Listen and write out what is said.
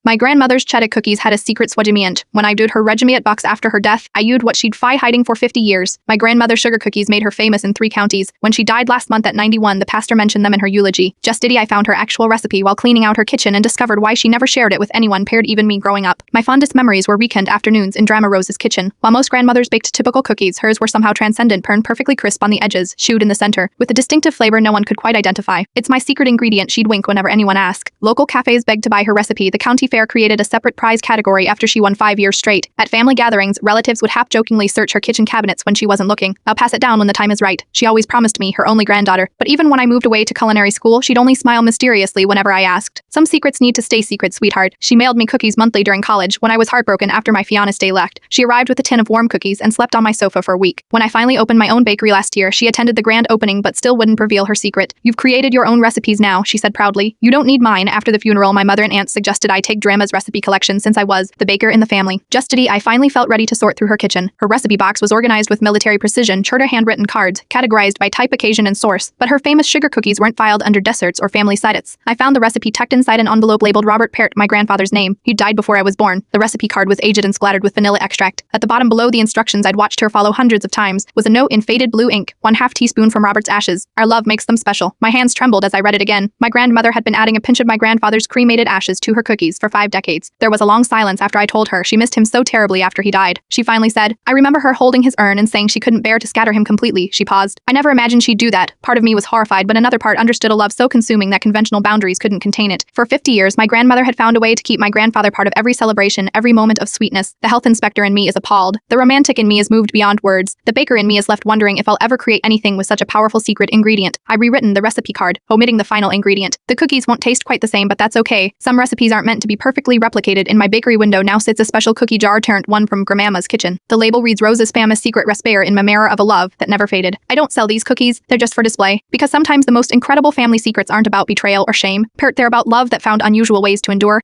My grandmother's cheddar cookies had a secret swajimiant. When I did her regimiat box after her death, I used what she'd fi hiding for 50 years. My grandmother's sugar cookies made her famous in 3 counties. When she died last month at 91, the pastor mentioned them in her eulogy. Just diddy I found her actual recipe while cleaning out her kitchen and discovered why she never shared it with anyone, paired even me growing up. My fondest memories were weekend afternoons in Drama Rose's kitchen. While most grandmothers baked typical cookies, hers were somehow transcendent, burned perfectly crisp on the edges, chewed in the center, with a distinctive flavor no one could quite identify. It's my secret ingredient, she'd wink whenever anyone asked. Local cafes begged to buy her recipe. The county fair created a separate prize category after she won 5 years straight. At family gatherings, relatives would half-jokingly search her kitchen cabinets when she wasn't looking. I'll pass it down when the time is right. She always promised me, her only granddaughter. But even when I moved away to culinary school, she'd only smile mysteriously whenever I asked. Some secrets need to stay secret, sweetheart. She mailed me cookies monthly during college when I was heartbroken after my fiancé left. She arrived with a tin of warm cookies and slept on my sofa for a week. When I finally opened my own bakery last year, she attended the grand opening but still wouldn't reveal her secret. You've created your own recipes now, she said proudly. You don't need mine. After the funeral, my mother and aunt suggested I take Drama's recipe collection since I was the baker in the family. Just today, I finally felt ready to sort through her kitchen. Her recipe box was organized with military precision, charter handwritten cards, categorized by type, occasion, and source. But her famous sugar cookies weren't filed under desserts or family sites. I found the recipe tucked inside an envelope labeled Robert Parrott, my grandfather's name. He died before I was born. The recipe card was aged and splattered with vanilla extract. At the bottom below the instructions I'd watched her follow hundreds of times was a note in faded blue ink, 1/2 teaspoon from Robert's ashes. Our love makes them special. My hands trembled as I read it again. My grandmother had been adding a pinch of my grandfather's cremated ashes to her cookies for 5 decades. There was a long silence after I told her she missed him so terribly after he died. She finally said, I remember her holding his urn and saying she couldn't bear to scatter him completely. She paused. I never imagined she'd do that. Part of me was horrified, but another part understood a love so consuming that conventional boundaries couldn't contain it. For 50 years, my grandmother had found a way to keep my grandfather part of every celebration, every moment of sweetness. The health inspector in me is appalled. The romantic in me is moved beyond words. The baker in me is left wondering if I'll ever create anything with such a powerful secret ingredient. I've rewritten the recipe card, omitting the final ingredient. The cookies won't taste quite the same, but that's okay. Some recipes aren't meant to be perfectly replicated. In my bakery window now sits a special cookie jar, Tarrant one from Grandmama's kitchen. The label reads Rose's famous secret recipe in memory of a love that never faded. I don't sell these cookies, they're just for display. Because sometimes the most incredible family secrets aren't about betrayal or shame. They're about love that found unusual ways to endure.